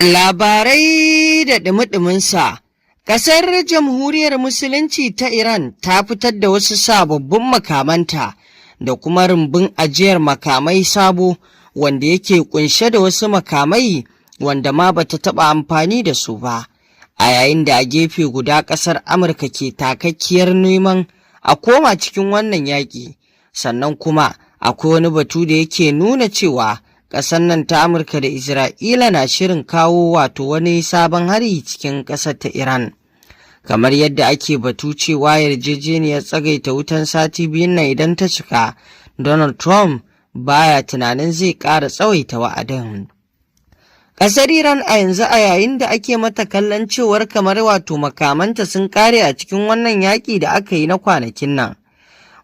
Labarai da ɗumi-ɗuminsa. Ƙasar Jamhuriyar Musulunci ta Iran ta fitar da wasu sababbin makamanta da kuma rumbun ajiyar makamai sabo wanda yake ƙunshe da wasu makamai wanda ma bata taɓa amfani da su ba, a yayin da a gefe guda ƙasar Amurka ke takakkiyar neman a koma cikin wannan yaƙi. Sannan kuma akwai wani batu da yake nuna cewa ƙasar nan ta Amurka da Isra'ila na shirin kawo wani sabon hari cikin ƙasar ta Iran. Kamar yadda ake batu cewa yarjejeniyar tsagaita wutan sati biyun nan idan ta cika, Donald Trump baya tunanin zai ƙara tsawaita wa'adin. Ƙasar Iran a yanzu a yayin da ake mata kallon cewar kamar makamanta sun ƙare a cikin wannan yaƙi da aka yi na kwanakin nan,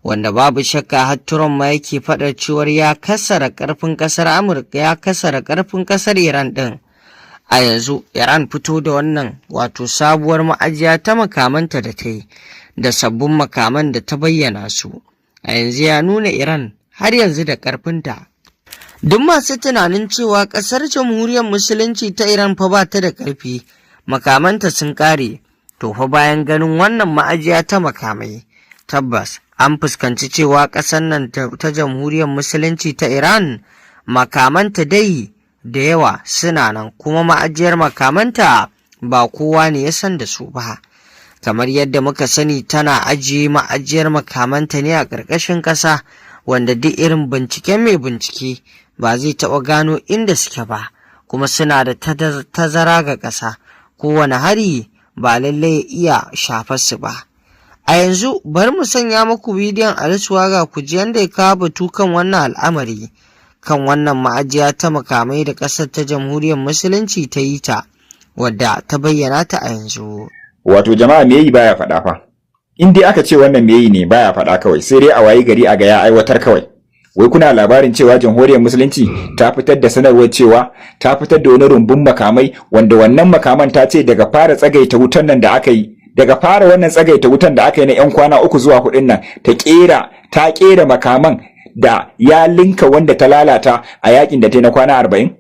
wanda babu shakka har Trump ma yake faɗar cewar ya kasara ƙarfin ƙasar Amurka, ya kasara ƙarfin ƙasar Iran ɗin. A yanzu Iran fito da wannan sabuwar ma'ajiya ta makamanta da ta yi da sabbin makaman da ta bayyana su. A yanzu ya nuna Iran har yanzu da ƙarfinta. Duk masu tunanin cewa ƙasar Jamhuriyar Musulunci ta Iran fa ba ta da ƙarfi, makamanta sun ƙare, to fa bayan ganin wannan ma'ajiya ta makamai, tabbas an fuskanci cewa ƙasar nan ta Jamhuriyar Musulunci ta Iran makamanta dai da yawa suna nan, kuma ma'ajiyar makamanta ba kowa ne ya san da su ba. Kamar yadda muka sani tana ajiye ma'ajiyar makamanta ne a ƙarƙashin ƙasa, wanda duk irin binciken mai bincike ba zai taɓa gano inda suke ba, kuma suna da tazara ga ƙasa, kowane hari ba lallai ya iya shafar su ba. A yanzu bari mu sanya muku bidiyon Aliswaga ku ji yadda ya kawo batu kan wannan al'amari, kan wannan ma'ajiya ta makamai da ƙasar ta Jamhuriyar Musulunci ta yi ta, wadda ta bayyana ta a yanzu. Wato jama'a me yi baya faɗa fa. In dai aka ce wannan me yi ne baya faɗa kawai, sai dai a wayi gari a ga ya aiwatar kawai. Wai kuna labarin cewa Jamhuriyar Musulunci ta fitar da sanarwar cewa ta fitar da wani rumbun makamai, wanda wannan makaman ta ce daga fara tsagaita wutan nan da aka yi, daga fara wannan tsagaita wutan da aka yi na 'yan kwana 3 zuwa 4 nan, ta kera makaman da ya linka wanda ta lalata a yakin da ta yi na kwana 40.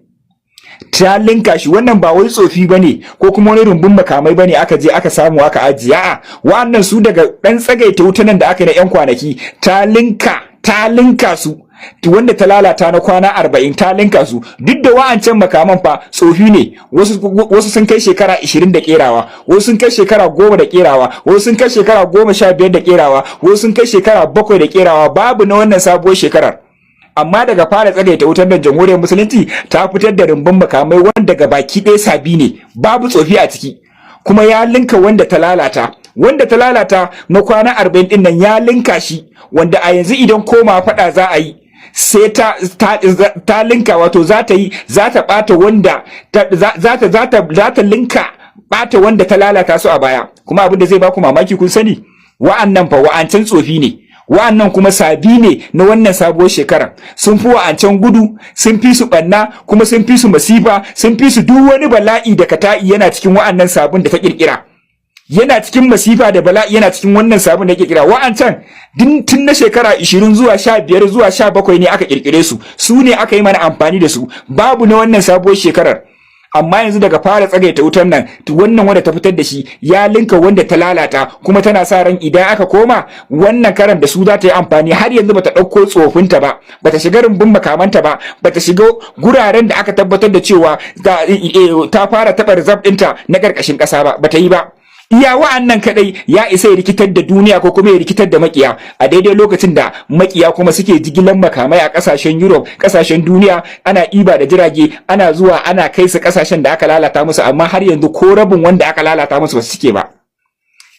Ta linka shi. Wannan ba wai tsofi bane ko kuma wani rumbun makamai bane aka je aka samu aka ajiye. A'a, wa'annan su daga dan tsagaita wutan da aka yi na 'yan kwanaki ta linka su, wanda ta lalata na kwana 40 ta linka su. Duk da wa'ancan makaman fa tsofi ne, wasu sun kai shekara 20 da kerawa, wasu sun kai shekara 10 da kerawa, wasu sun kai shekara 15 da kerawa, wasu sun kai shekara 7 da kerawa, babu na wannan sabuwar shekarar. Amma daga fara tsagaita wutar da Jamhuriyar Musulunci ta fitar da rumbun makamai wanda ga baki ɗaya sabi ne, babu tsofi a ciki, kuma ya linka wanda ta lalata na kwana 40 din nan ya linka shi, wanda a yanzu idan koma faɗa za a yi sai ta linka, wato za ta bata wanda za ta linka bata wanda ta lalata su a baya. Kuma abin da zai baku mamaki, kun sani wa'annan fa wa'ancan tsofi ne, wa'annan kuma sabi ne na wannan sabuwar shekara. Sun fi wa'ancan gudu, sun fi su banna, kuma sun fi su masifa, sun fi su duk wani bala'i da kata'i yana cikin wa'annan sabon da ta kirkira. Yana cikin masifa da bala'i yana cikin wannan sabon da kirkira. Wa'ancan tun na shekara 20 zuwa 15 zuwa 17 ne aka kirkire su, su ne aka yi mana amfani da su, babu na wannan sabuwar shekarar. Amma yanzu daga fara tsagaita wutar nan, wannan wanda ta fitar da shi ya linka wanda ta lalata, kuma tana sa ran idan aka koma wannan karan da su za ta yi amfani. Har yanzu bata ɗauko tsofinta ba, bata shiga rumbun makamanta ba, bata shiga guraren da aka tabbatar da cewa ta fara taɓa rizab ɗinta na ƙarƙashin ƙasa ba, bata yi ba. Iya wa'annan kadai ya isa ya rikitar da duniya ko kuma ya rikitar da makiya, a daidai lokacin da makiya kuma suke jigilan makamai a kasashen Europe, kasashen duniya, ana iba da jirage, ana zuwa ana kai su kasashen da aka lalata musu, amma har yanzu ko rabin wanda aka lalata musu ba su suke ba.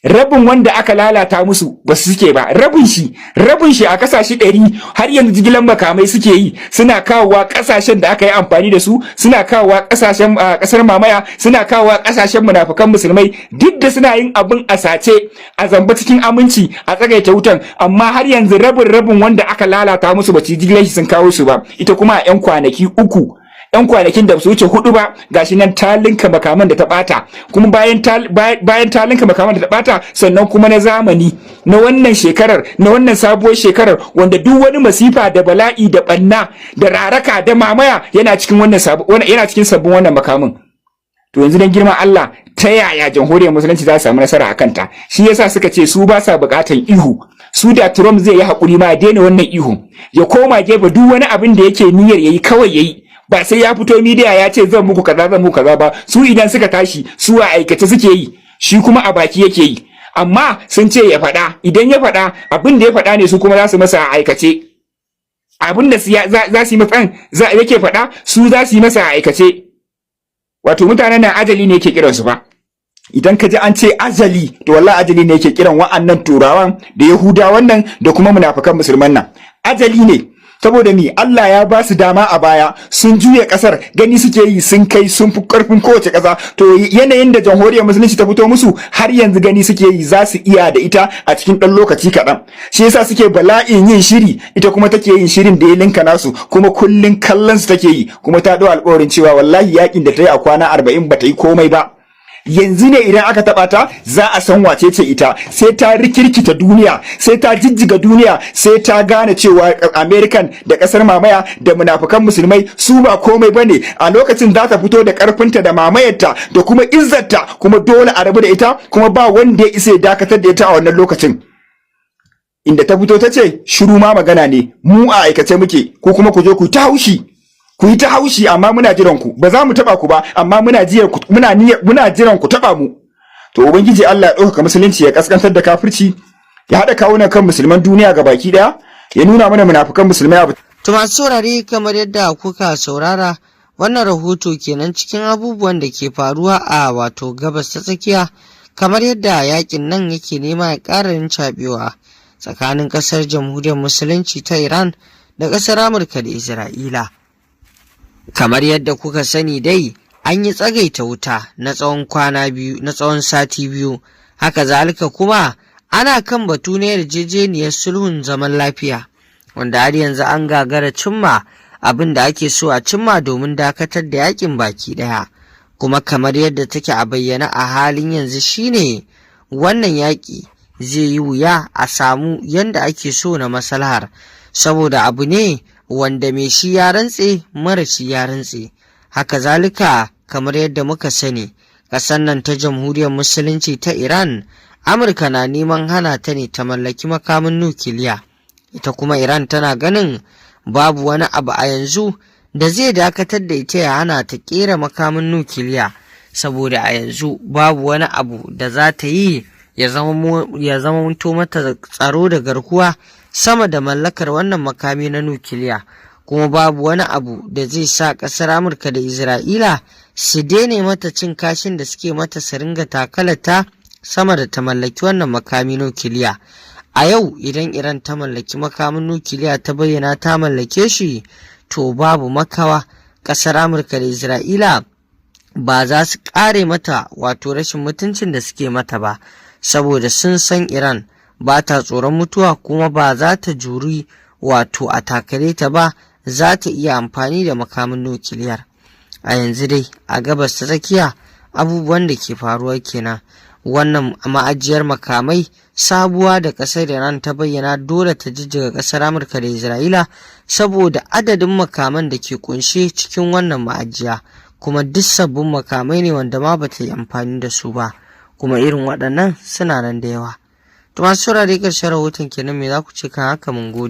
Rabin wanda aka lalata musu ba su suke ba, rabin shi a kasashe 100 har yanzu jigilan makamai suke yi, suna kawowa kasashen da aka yi amfani da su, suna kawowa kasashen kasar mamaya, suna kawowa kasashen munafikan musulmai, duk da suna yin abin a sace, a zamba cikin aminci, a tsagaita wutan, amma har yanzu rabin wanda aka lalata musu ba su jigilan shi sun kawo su ba. Ita kuma a 'yan kwanaki 3, 'yan kwanakin da su wuce 4 ba, gashi nan ta linka makaman da ta bata, kuma bayan ta linka makaman da ta bata, sannan kuma na zamani na wannan shekarar, na wannan sabuwar shekarar, wanda duk wani masifa da bala'i da banna da raraka da mamaya yana cikin sabbin wannan makamin. To yanzu dan girman Allah ta yaya jamhuriyar musulunci za su samu nasara a kanta? Shi yasa suka ce su ba sa bukatan ihu. Su da Trump zai yi hakuri ma ya daina wannan ihu. Ya koma gefe duk wani abin da yake niyyar yayi kawai yayi. Ba sai ya fito media ya ce zan muku kaza ba. Su idan suka tashi su a aikace suke yi. Shi kuma a baki yake yi. Amma sun ce ya faɗa, idan ya faɗa abin da ya faɗa ne su kuma za su masa a aikace. Abin da za su yi masa yake faɗa su za su yi masa a aikace. Wato mutanen nan ajali ne yake kiransu ba. Idan ka ji an ce ajali, to wallahi ajali ne yake kiran wa'annan turawan da yahudawan nan da kuma munafikan musulman nan. Ajali ne. Saboda ni Allah ya ba su dama a baya sun juya kasar gani suke yi sun kai sun fi karfin kowace kasa, to yanayin da jamhuriyar musulunci ta fito musu har yanzu gani suke yi za su iya da ita a cikin ɗan lokaci kaɗan. Shi yasa suke bala'in yin shiri, ita kuma take yin shirin da ya linka nasu, kuma kullun kallon su take yi, kuma ta ɗau alƙawarin cewa wallahi yakin da ta yi a kwana 40 ba ta yi komai ba. Yanzu ne idan aka taba ta za a san wace ce ita, sai ta rikirkita duniya, sai ta jijjiga duniya, sai ta gane cewa American da kasar mamaya da munafukan musulmai su ba komai bane. A lokacin za ta fito da karfinta da mamayarta da kuma izzarta, kuma dole a rabu da ita, kuma ba wanda ya isa ya dakatar da ita a wannan lokacin. Inda ta fito ta ce shiru ma magana ne, mu a aikace muke, ko kuma ku je ku ta haushi. Ku yi ta haushi amma muna jiran ku, ba za mu taba ku ba amma muna jiran ku taba mu. To ubangiji Allah ya ɗaukaka musulunci, ya kaskantar da kafirci, ya haɗa kawunan kan musulman duniya ga baki ɗaya, ya nuna mana munafukan musulmai abu. To masu saurare, kamar yadda kuka saurara, wannan rahoto kenan cikin abubuwan da ke faruwa a wato gabas ta tsakiya, kamar yadda yakin nan yake nema ya ƙara rincaɓewa tsakanin ƙasar jamhuriyar musulunci ta Iran da ƙasar Amurka da Isra'ila. Kamar yadda kuka sani dai, an yi tsagaita wuta na tsawon sati biyu, haka zalika kuma ana kan batu na yarjejeniyar sulhun zaman lafiya, wanda har yanzu an gagara cimma abin da ake so a cimma domin dakatar da yakin baki daya. Kuma kamar yadda take a bayyana a halin yanzu shine wannan yaki zai yi wuya a samu yanda ake so na maslahar, saboda abu ne wanda mai shi ya rantse mara shi ya rantse. Haka zalika kamar yadda muka sani, ƙasar nan ta jamhuriyar musulunci ta Iran, Amurka na neman hana ta ne ta mallaki makamin nukiliya. Ita kuma Iran tana ganin babu wani abu a yanzu da zai dakatar da ita ya hana ta ƙera makamin nukiliya, saboda a yanzu babu wani abu da za ta yi ya zama mata tsaro da garkuwa sama da mallakar wannan makami na nukiliya. Kuma babu wani abu da zai sa ƙasar Amurka da Isra'ila su daina mata cin kashin da suke mata su ringa takalata sama da ta mallaki wannan makami nukiliya. A yau idan Iran ta mallaki makamin nukiliya ta bayyana ta mallake shi, to babu makawa ƙasar Amurka da Isra'ila ba za su ƙare mata wato rashin mutuncin da suke mata ba, saboda sun san Iran ba ta tsoron mutuwa, kuma ba za ta juri wato a takare ta ba, za ta iya amfani da makamin nukiliyar. A yanzu dai a gabas ta tsakiya abubuwan da ke faruwa kenan. Wannan ma'ajiyar makamai sabuwa da ƙasar Iran ta bayyana dole ta jijjiga ƙasar Amurka da Isra'ila, saboda adadin makaman da ke kunshe cikin wannan ma'ajiya, kuma duk sabbin makamai ne wanda ma bata yi amfani da su ba, kuma irin waɗannan suna nan da yawa. To masu saurare, ƙarshen rahoton kenan, me za ku ce kan haka? Mun gode.